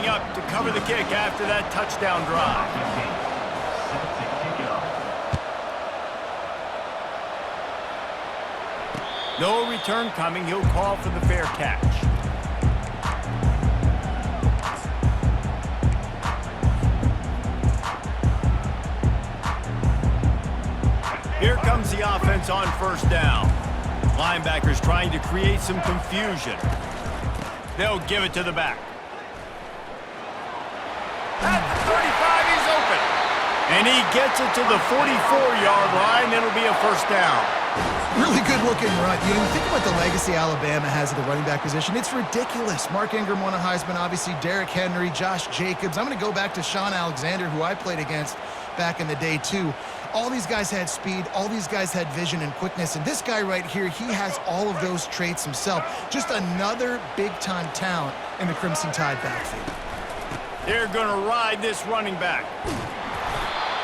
lining up to cover the kick after that touchdown drive. No return coming. He'll call for the fair catch. Here comes the offense on first down. Linebackers trying to create some confusion. They'll give it to the back. At the 35, he's open. And he gets it to the 44-yard line. It'll be a first down. Really good looking run. You know, think about the legacy Alabama has at the running back position. It's ridiculous. Mark Ingram won a Heisman, obviously Derrick Henry, Josh Jacobs. I'm going to go back to Sean Alexander, who I played against back in the day too. All these guys had speed, all these guys had vision and quickness, and this guy right here, he has all of those traits himself. Just another big-time talent in the Crimson Tide backfield. They're going to ride this running back.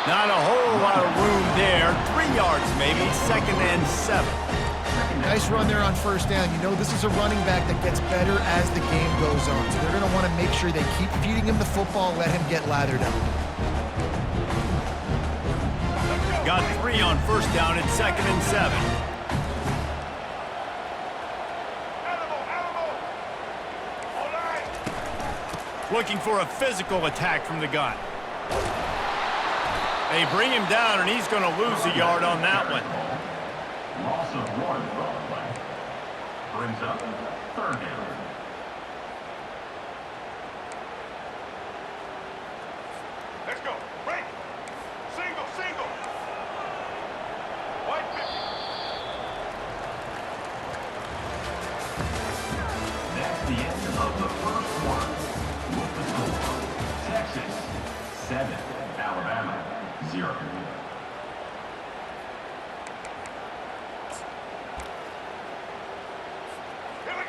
Not a whole lot of room there. 3 yards maybe, 2nd and 7. Nice run there on first down. You know, this is a running back that gets better as the game goes on, so they're going to want to make sure they keep feeding him the football, let him get lathered up. Got 3 on first down at 2nd and 7. Looking for a physical attack from the gun. They bring him down, and he's going to lose a yard on that one. Loss of 1 on the play. Brings up 3rd down. Let's go. Break. Single. White 50. That's the end of the first quarter. With the score, Texas 7, Alabama 0.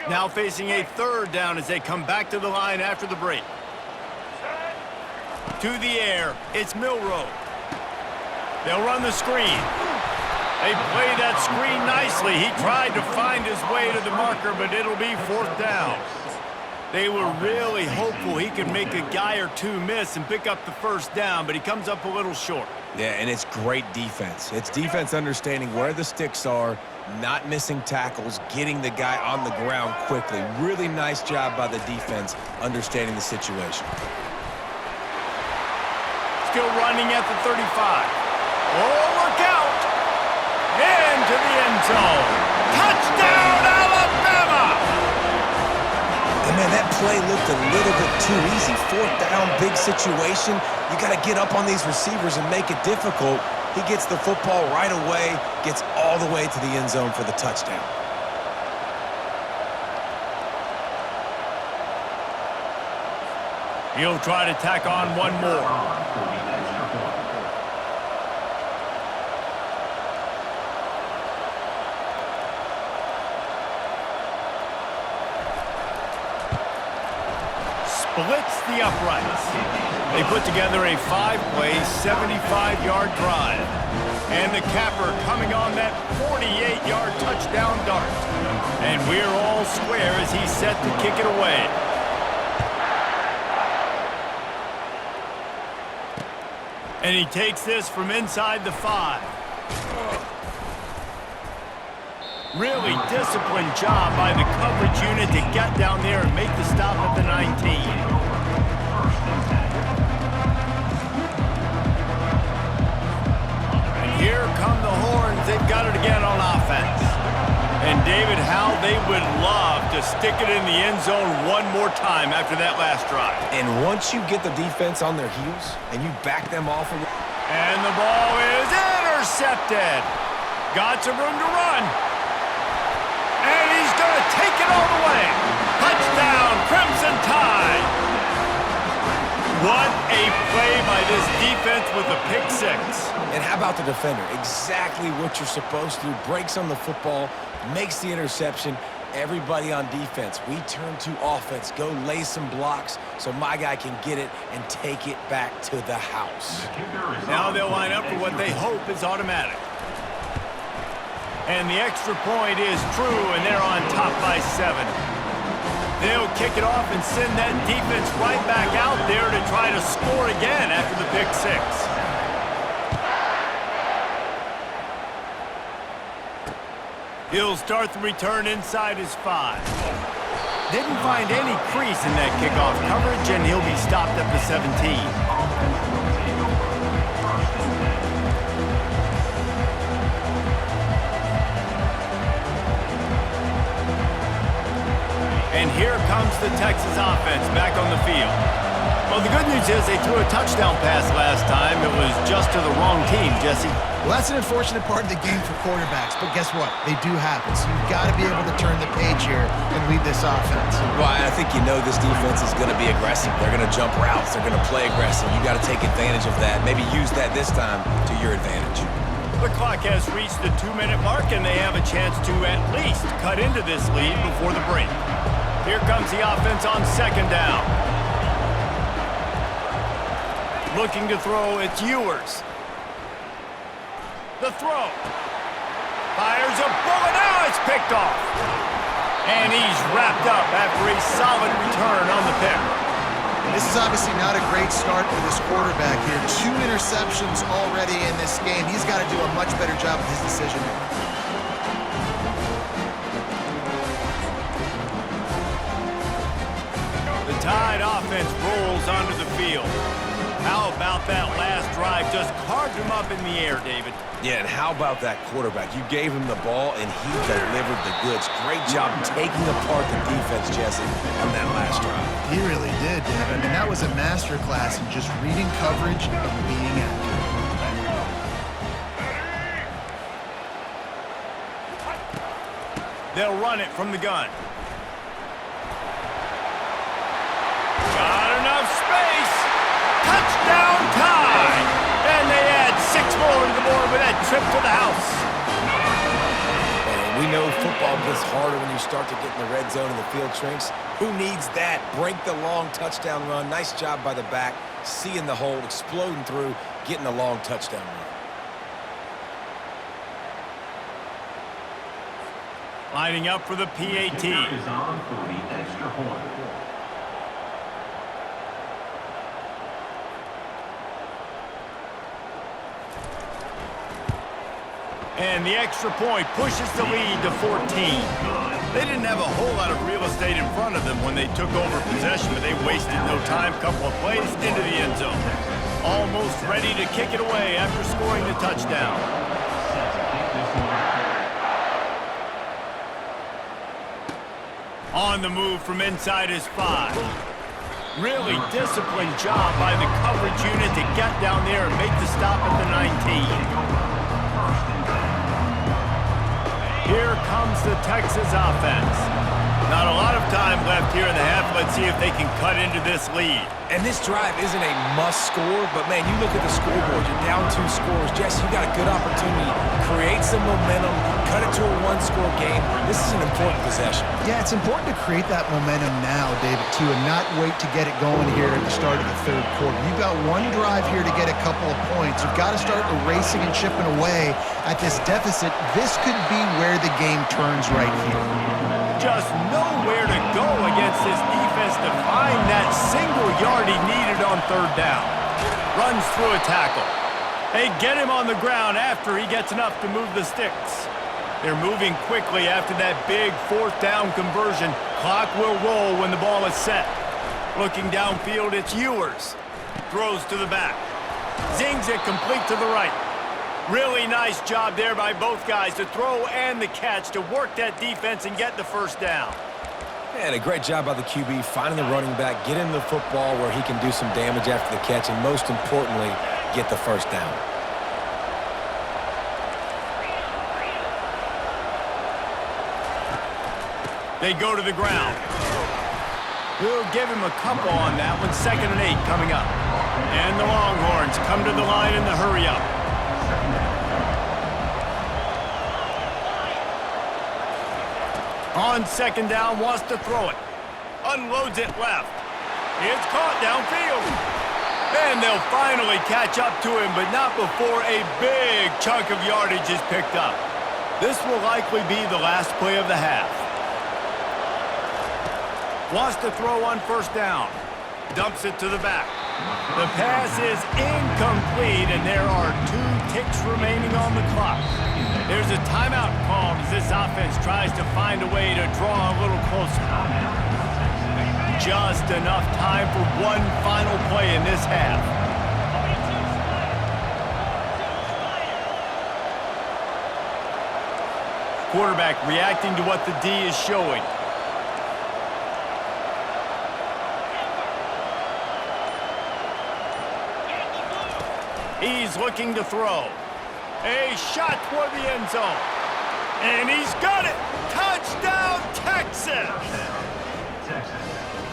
Now facing a 3rd down as they come back to the line after the break. To the air, it's Milroe. They'll run the screen. They play that screen nicely. He tried to find his way to the marker, but it'll be 4th down. They were really hopeful he could make a guy or two miss and pick up the first down, but he comes up a little short. Yeah, and it's great defense. It's defense understanding where the sticks are, not missing tackles, getting the guy on the ground quickly. Really nice job by the defense understanding the situation. Still running at the 35. Oh, look out! Into the end zone. Touchdown, Alabama! And man, that play looked a little bit too easy. 4th down, big situation. You got to get up on these receivers and make it difficult. He gets the football right away, gets all the way to the end zone for the touchdown. He'll try to tack on one more. Splits the uprights. They put together a 5-play, 75-yard drive. And the capper coming on that 48-yard touchdown dart. And we're all square as he's set to kick it away. And he takes this from inside the 5. Really disciplined job by the coverage unit to get down there and make the stop at the 19. Here come the horns. They've got it again on offense. And David, how they would love to stick it in the end zone one more time after that last drive. And once you get the defense on their heels and you back them off. And the ball is intercepted. Got some room to run. And he's going to take it all the way. Touchdown, Crimson Tide. What a play by this defense with a pick 6. And how about the defender? Exactly what you're supposed to. Breaks on the football, makes the interception. Everybody on defense, we turn to offense. Go lay some blocks so my guy can get it and take it back to the house. Now they'll line up for what they hope is automatic. And the extra point is true, and they're on top by 7. They'll kick it off and send that defense right back out there to try to score again after the pick six. He'll start the return inside his 5. Didn't find any crease in that kickoff coverage, and he'll be stopped at the 17. And here comes the Texas offense back on the field. Well, the good news is they threw a touchdown pass last time. It was just to the wrong team, Jesse. Well, that's an unfortunate part of the game for quarterbacks, but guess what? They do happen, so you've got to be able to turn the page here and lead this offense. Well, I think you know this defense is going to be aggressive. They're going to jump routes. They're going to play aggressive. You got to take advantage of that. Maybe use that this time to your advantage. The clock has reached the 2-minute mark, and they have a chance to at least cut into this lead before the break. Here comes the offense on second down. Looking to throw, it's Ewers. The throw. Fires a bullet. Now it's picked off. And he's wrapped up after a solid return on the pick. This is obviously not a great start for this quarterback here. 2 interceptions already in this game. He's got to do a much better job with his decision making. The Tide offense rolls onto the field. How about that last drive? Just carved him up in the air, David. Yeah, and how about that quarterback? You gave him the ball, and he delivered the goods. Great job taking apart the defense, Jesse, on that last drive. He really did, David. I mean, that was a masterclass in just reading coverage and being accurate. They'll run it from the gun. Got enough space. Touchdown Tide! And they add 6 more to the board with that trip to the house. And we know football gets harder when you start to get in the red zone and the field shrinks. Who needs that? Break the long touchdown run. Nice job by the back. Seeing the hole, exploding through, getting a long touchdown run. Lining up for the PAT. Is on for the extra point. And the extra point pushes the lead to 14. They didn't have a whole lot of real estate in front of them when they took over possession, but they wasted no time. Couple of plays into the end zone. Almost ready to kick it away after scoring the touchdown. On the move from inside his 5. Really disciplined job by the coverage unit to get down there and make the stop at the 19. Here comes the Texas offense. Not a lot of time left here in the half. Let's see if they can cut into this lead. And this drive isn't a must score, but man, you look at the scoreboard, you're down 2 scores. Jesse, you got a good opportunity. Create some momentum, cut it to a 1-score game. This is an important possession. Yeah, it's important to create that momentum now, David, too, and not wait to get it going here at the start of the third quarter. You've got one drive here to get a couple of points. You've got to start erasing and chipping away at this deficit. This could be where the game turns right here. Just nowhere to go against this defense to find that single yard he needed on third down. Runs through a tackle. They get him on the ground after he gets enough to move the sticks. They're moving quickly after that big 4th down conversion. Clock will roll when the ball is set. Looking downfield, it's Ewers. Throws to the back. Zings it complete to the right. Really nice job there by both guys to throw and the catch to work that defense and get the first down. And a great job by the QB, finding the running back, get him the football where he can do some damage after the catch, and most importantly, get the first down. They go to the ground. We'll give him a couple on that one. 2nd and 8 coming up. And the Longhorns come to the line in the hurry-up. On 2nd down, wants to throw it. Unloads it left. It's caught downfield. And they'll finally catch up to him, but not before a big chunk of yardage is picked up. This will likely be the last play of the half. Wants to throw on first down. Dumps it to the back. The pass is incomplete, and there are 2 ticks remaining on the clock. There's a timeout called as this offense tries to find a way to draw a little closer. Just enough time for one final play in this half. Quarterback reacting to what the D is showing. He's looking to throw. A shot toward the end zone. And he's got it! Touchdown, Texas!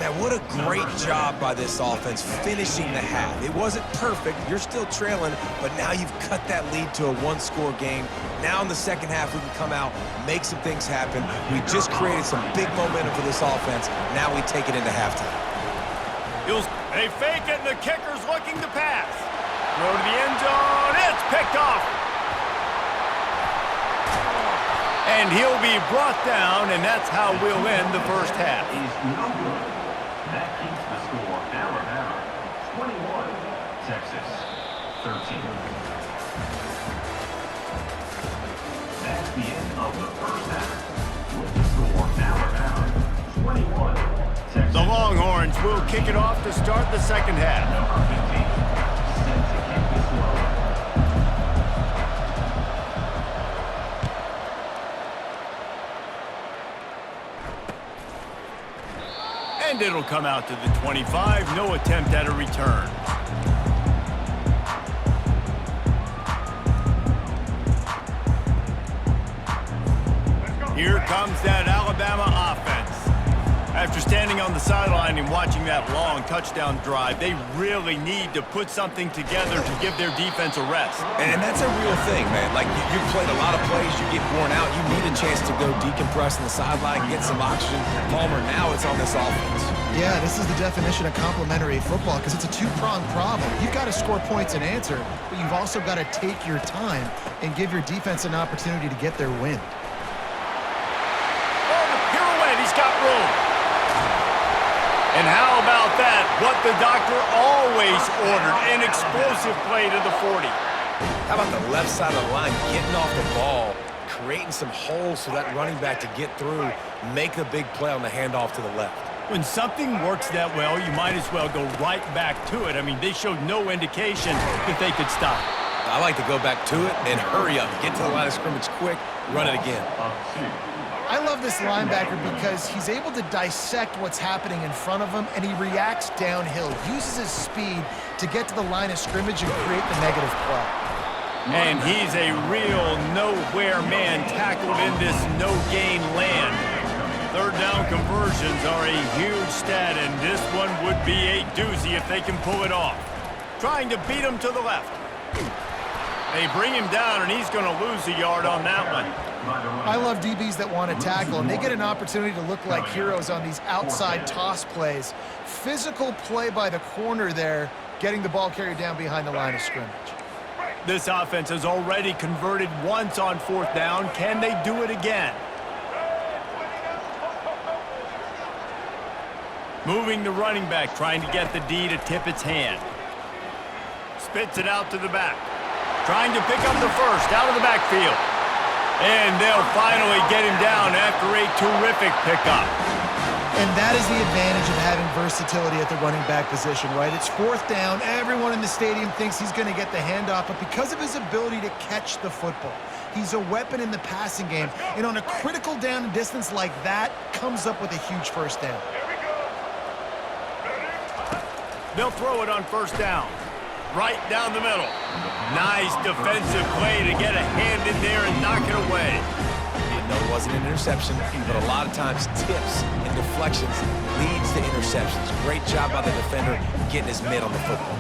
Man, what a great job by this offense finishing the half. It wasn't perfect. You're still trailing, but now you've cut that lead to a 1-score game. Now in the second half, we can come out, make some things happen. We just created some big momentum for this offense. Now we take it into halftime. They fake it, and the kicker's looking to pass. Throw to the end zone. It's picked off. And he'll be brought down, and that's how we'll end the first half. Is no good. That keeps the score Alabama 21, Texas 13. That's the end of the first half. With the score Alabama 21, Texas. The Longhorns will kick it off to start the second half. Number 15, set to kick this low. And it'll come out to the 25. No attempt at a return. Here comes that Alabama offense. After standing on the sideline and watching that long touchdown drive, they really need to put something together to give their defense a rest. And that's a real thing, man. Like, you've played a lot of plays, you get worn out, you need a chance to go decompress on the sideline, get some oxygen. Palmer, now it's on this offense. Yeah, this is the definition of complementary football because it's a 2-pronged problem. You've got to score points and answer, but you've also got to take your time and give your defense an opportunity to get their wind. Oh, the pirouette, he's got room. And how about that? What the doctor always ordered, an explosive play to the 40. How about the left side of the line, getting off the ball, creating some holes for that running back to get through, make the big play on the handoff to the left. When something works that well, you might as well go right back to it. I mean, they showed no indication that they could stop. I like to go back to it and hurry up, get to the line of scrimmage quick, run it again. I love this linebacker because he's able to dissect what's happening in front of him, and he reacts downhill, uses his speed to get to the line of scrimmage and create the negative play. And he's a real nowhere man tackled in this no-gain land. Third down conversions are a huge stat, and this one would be a doozy if they can pull it off. Trying to beat him to the left. They bring him down, and he's going to lose a yard on that one. I love DBs that want to tackle, and they get an opportunity to look like heroes on these outside toss plays. Physical play by the corner there, getting the ball carried down behind the line of scrimmage. This offense has already converted once on fourth down. Can they do it again? Moving the running back, trying to get the D to tip its hand. Spits it out to the back. Trying to pick up the first out of the backfield. And they'll finally get him down after a terrific pickup. And that is the advantage of having versatility at the running back position, right? It's fourth down. Everyone in the stadium thinks he's going to get the handoff, but because of his ability to catch the football, he's a weapon in the passing game. And on a critical down and distance like that, comes up with a huge first down. They'll throw it on first down. Right down the middle. Nice defensive play to get a hand in there and knock it away. No, it wasn't an interception, but a lot of times tips and deflections leads to interceptions. Great job by the defender getting his mitt on the football.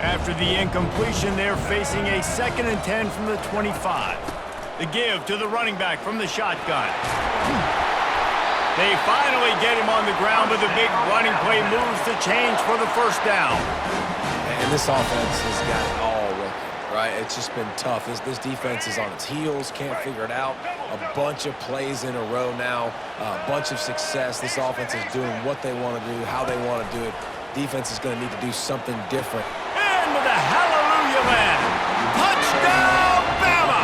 After the incompletion, they're facing a 2nd and 10 from the 25. The give to the running back from the shotgun. They finally get him on the ground, but the big running play moves the change for the first down. And this offense has got it all working. right? It's just been tough. This defense is on its heels, can't figure it out. A bunch of plays in a row now, a bunch of success. This offense is doing what they want to do, how they want to do it. Defense is going to need to do something different. And with a hallelujah land. Touchdown, Bama!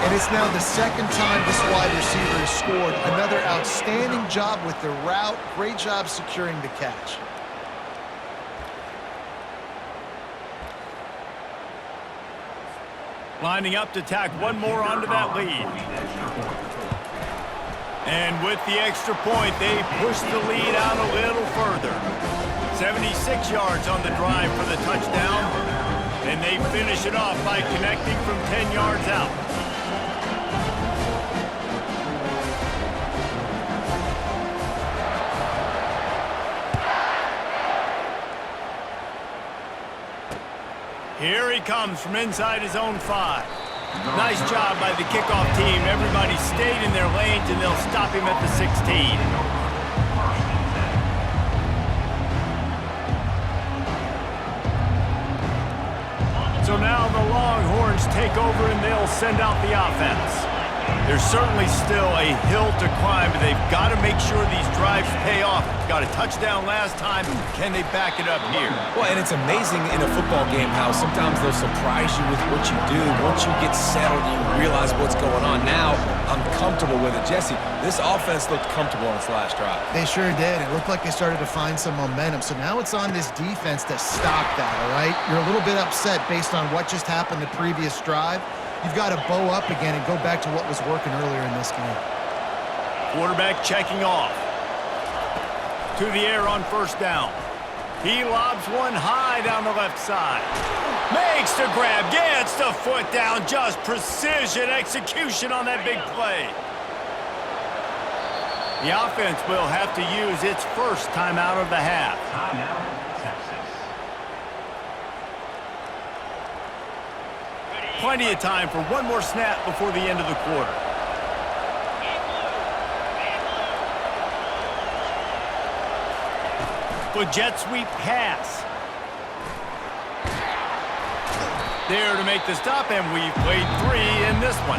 And it's now the second time this wide receiver has scored. Another outstanding job with the route. Great job securing the catch. Lining up to tack one more onto that lead. And with the extra point, they push the lead out a little further. 76 yards on the drive for the touchdown. And they finish it off by connecting from 10 yards out. Here he comes from inside his own 5. Nice job by the kickoff team. Everybody stayed in their lanes, and they'll stop him at the 16. So now the Longhorns take over, and they'll send out the offense. There's certainly still a hill to climb, but they've got to make sure these drives pay off. Got a touchdown last time. Can they back it up here? Well, and it's amazing in a football game how sometimes they'll surprise you with what you do. Once you get settled, you realize what's going on. Now, I'm comfortable with it. Jesse, this offense looked comfortable on its last drive. They sure did. It looked like they started to find some momentum. So now it's on this defense to stop that, all right? You're a little bit upset based on what just happened the previous drive. You've got to bow up again and go back to what was working earlier in this game. Quarterback checking off. To the air on first down. He lobs one high down the left side. Makes the grab, gets the foot down. Just precision execution on that big play. The offense will have to use its first timeout of the half. Timeout, Texas. Plenty of time for one more snap before the end of the quarter. The jet sweep pass. There to make the stop, and we've played 3 in this one.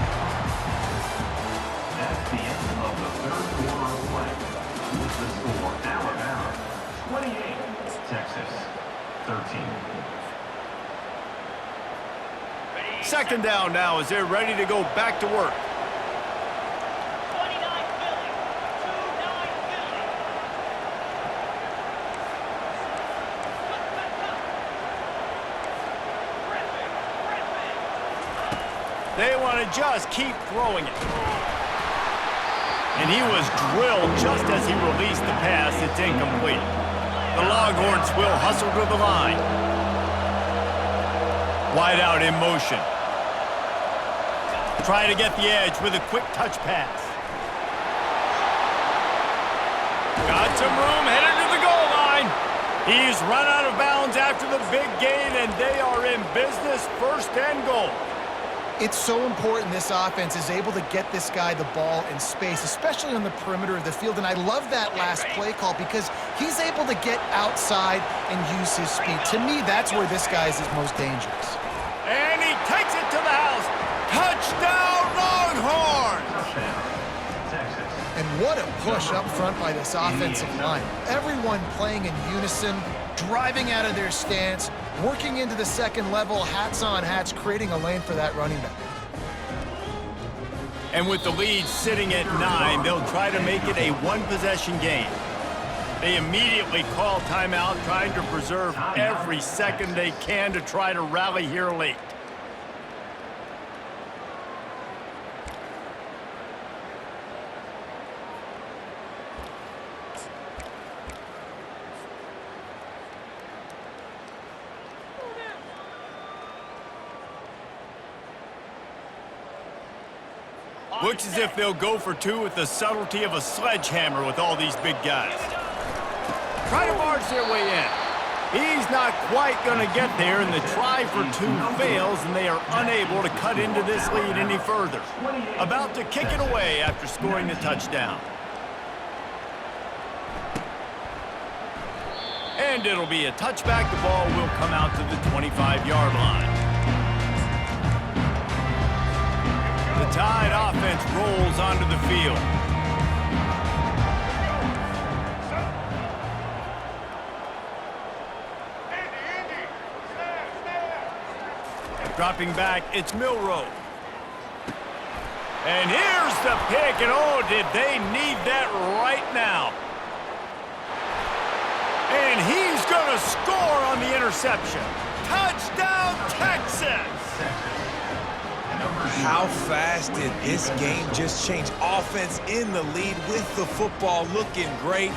That's the end of the third quarter of play. With the score, Alabama 28, Texas 13. Second down now as they're ready to go back to work. They want to just keep throwing it. And he was drilled just as he released the pass. It's incomplete. The Longhorns will hustle to the line. Wide out in motion. Try to get the edge with a quick touch pass. Got some room, headed to the goal line. He's run out of bounds after the big gain, and they are in business, first and goal. It's so important this offense is able to get this guy the ball in space, especially on the perimeter of the field. And I love that last play call because he's able to get outside and use his speed. To me, that's where this guy is his most dangerous. And he takes it to the house. Touchdown, Longhorns! Touchdown, Texas. And what a push up front by this offensive line. Everyone playing in unison, driving out of their stance, working into the second level, hats on hats, creating a lane for that running back. And with the lead sitting at 9, they'll try to make it a one-possession game. They immediately call timeout, trying to preserve every second they can to try to rally here late. Looks as if they'll go for 2 with the subtlety of a sledgehammer with all these big guys. Try to barge their way in. He's not quite going to get there, and the try for 2 fails, and they are unable to cut into this lead any further. About to kick it away after scoring the touchdown. And And it'll be a touchback. The ball will come out to the 25-yard line. The Tide offense rolls onto the field. Dropping back, it's Milroe. And here's the pick, and oh, did they need that right now. And he's going to score on the interception. Touchdown, Texas! How fast did this game just change? Offense in the lead with the football, looking great.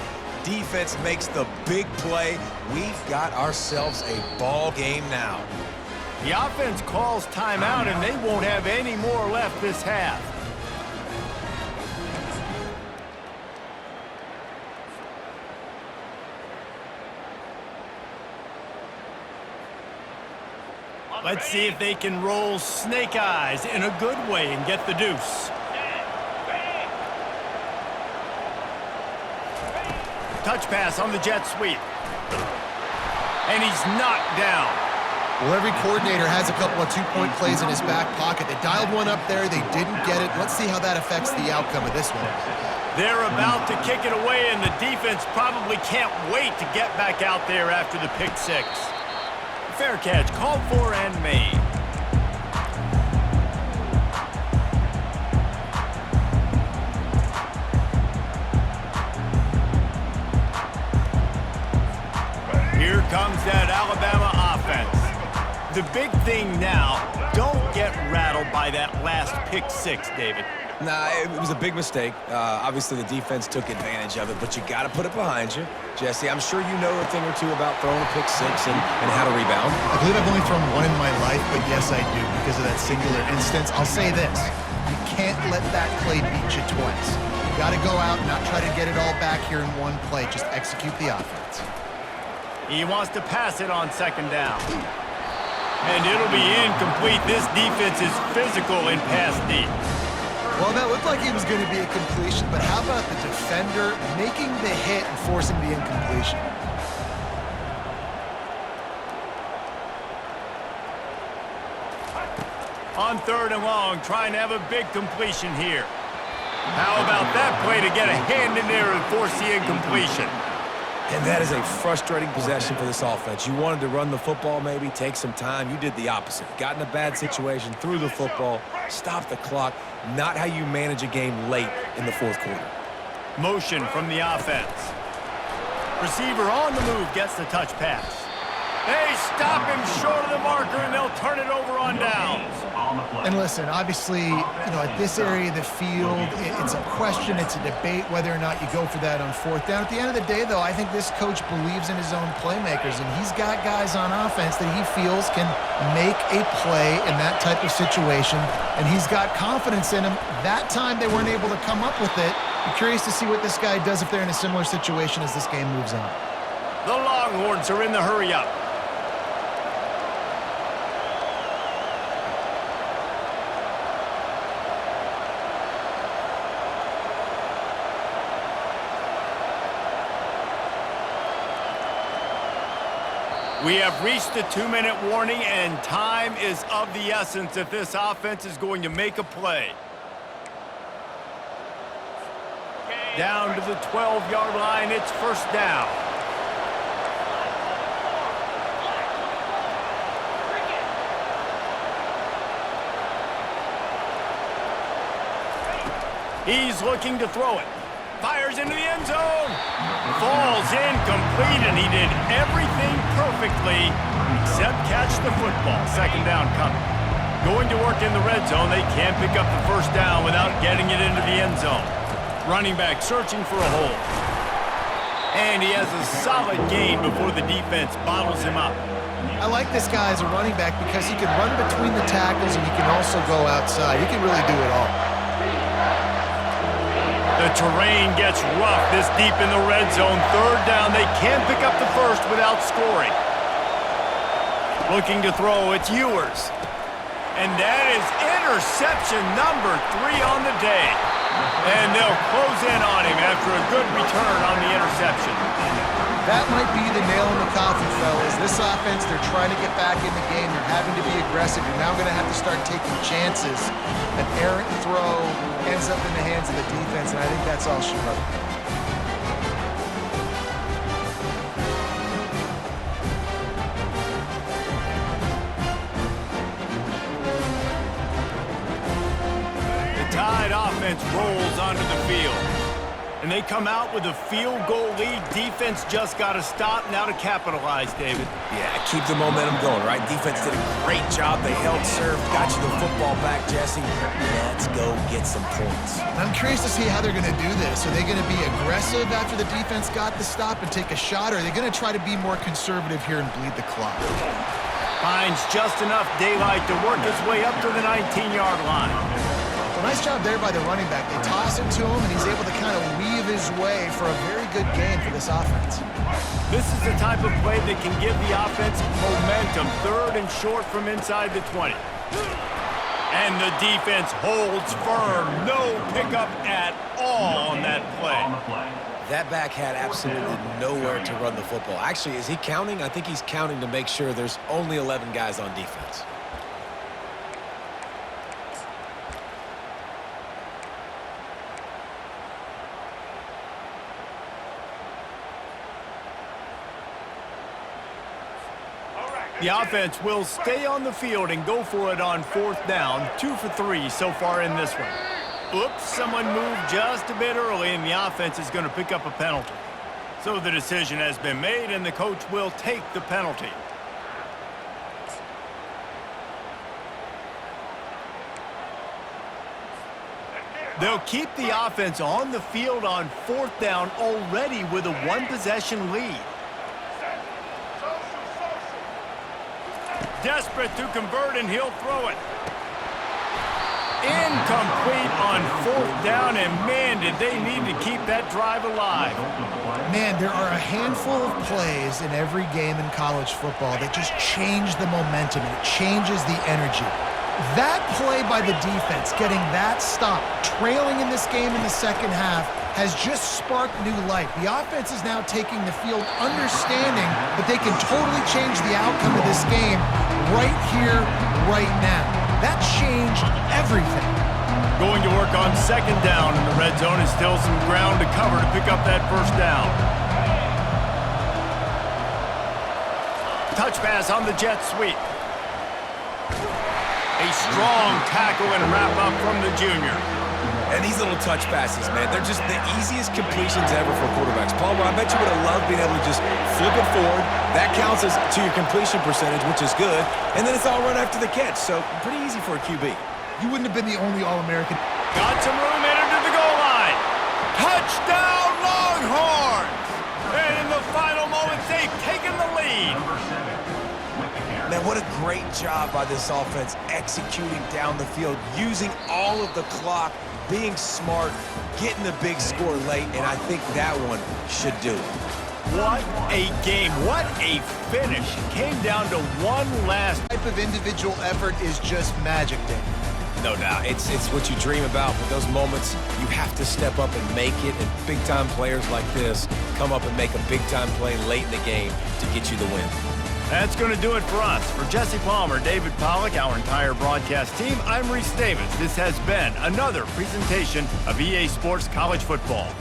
Defense makes the big play. We've got ourselves a ball game now. The offense calls timeout, and they won't have any more left this half. Let's see if they can roll snake eyes in a good way and get the deuce. Touch pass on the jet sweep. And he's knocked down. Well, every coordinator has a couple of two-point plays in his back pocket. They dialed one up there. They didn't get it. Let's see how that affects the outcome of this one. They're about to kick it away, and the defense probably can't wait to get back out there after the pick six. Fair catch, called for and made. Here comes that Alabama offense. The big thing now, don't get rattled by that last pick six, David. Nah, it was a big mistake. Obviously, the defense took advantage of it, but you got to put it behind you. Jesse, I'm sure you know a thing or two about throwing a pick six and how to rebound. I believe I've only thrown one in my life, but yes, I do, because of that singular instance. I'll say this. You can't let that play beat you twice. You got to go out and not try to get it all back here in one play. Just execute the offense. He wants to pass it on second down. And it'll be incomplete. This defense is physical in pass deep. Well, that looked like it was going to be a completion, but how about the defender making the hit and forcing the incompletion? On third and long, trying to have a big completion here. How about that play to get a hand in there and force the incompletion? And that is a frustrating possession for this offense. You wanted to run the football, maybe take some time. You did the opposite. Got in a bad situation, threw the football, stopped the clock. Not how you manage a game late in the fourth quarter. Motion from the offense. Receiver on the move gets the touch pass. They stop him short of the marker, and they'll turn it over on downs. And listen, obviously, at this area of the field, it's a question, it's a debate whether or not you go for that on fourth down. At the end of the day, though, I think this coach believes in his own playmakers, and he's got guys on offense that he feels can make a play in that type of situation, and he's got confidence in him. That time they weren't able to come up with it. I'm curious to see what this guy does if they're in a similar situation as this game moves on. The Longhorns are in the hurry-up. We have reached the 2-minute warning, and time is of the essence if this offense is going to make a play. Down to the 12-yard line, it's first down. He's looking to throw it. Fires into the end zone. Falls incomplete, and he did everything perfectly except catch the football. Second down coming. Going to work in the red zone. They can't pick up the first down without getting it into the end zone. Running back searching for a hole. And he has a solid gain before the defense bottles him up. I like this guy as a running back because he can run between the tackles and he can also go outside. He can really do it all. The terrain gets rough this deep in the red zone. Third down, they can't pick up the first without scoring. Looking to throw, it's Ewers. And that is interception number 3 on the day. And they'll close in on him after a good return on the interception. That might be the nail in the coffin, fellas. This offense, they're trying to get back in the game. They're having to be aggressive. You're now going to have to start taking chances. An errant throw ends up in the hands of the defense, and I think that's all she wrote. The Tide offense rolls onto the field. And they come out with a field goal lead. Defense just got to stop now to capitalize, David. Yeah, keep the momentum going, right? Defense did a great job. They held serve, got you the football back, Jesse. Let's go get some points. I'm curious to see how they're going to do this. Are they going to be aggressive after the defense got the stop and take a shot, or are they going to try to be more conservative here and bleed the clock? Finds just enough daylight to work his way up to the 19-yard line. Well, nice job there by the running back. They toss it to him, and he's able to kind of weave his way for a very good gain for this offense. This is the type of play that can give the offense momentum. 3rd and short from inside the 20. And the defense holds firm. No pickup at all on that play. That back had absolutely nowhere to run the football. Actually, is he counting? I think he's counting to make sure there's only 11 guys on defense. The offense will stay on the field and go for it on 4th down. 2 for 3 so far in this one. Oops, someone moved just a bit early, and the offense is going to pick up a penalty. So the decision has been made, and the coach will take the penalty. They'll keep the offense on the field on 4th down already with a 1-possession lead. Desperate to convert, and he'll throw it. Incomplete on 4th down, and man, did they need to keep that drive alive. Man, there are a handful of plays in every game in college football that just change the momentum, and it changes the energy. That play by the defense, getting that stop, trailing in this game in the second half, has just sparked new life. The offense is now taking the field, understanding that they can totally change the outcome of this game right here, right now. That changed everything. Going to work on 2nd down in the red zone, and still some ground to cover to pick up that 1st down. Touch pass on the jet sweep. A strong tackle and wrap up from the junior. And these little touch passes, man, they're just the easiest completions ever for quarterbacks. Palmer, I bet you would have loved being able to just flip it forward. That counts as to your completion percentage, which is good. And then it's all run after the catch, so pretty easy for a QB. You wouldn't have been the only All-American. Got some room in to the goal line. Touchdown, Longhorns! And in the final moments, they've taken the lead. Man, what a great job by this offense executing down the field, using all of the clock, being smart, getting the big score late, and I think that one should do it. What a game. What a finish. It came down to one last Type of individual effort is just magic, Dave. No doubt. It's what you dream about, but those moments, you have to step up and make it, and big-time players like this come up and make a big-time play late in the game to get you the win. That's going to do it for us. For Jesse Palmer, David Pollack, our entire broadcast team, I'm Reese Davis. This has been another presentation of EA Sports College Football.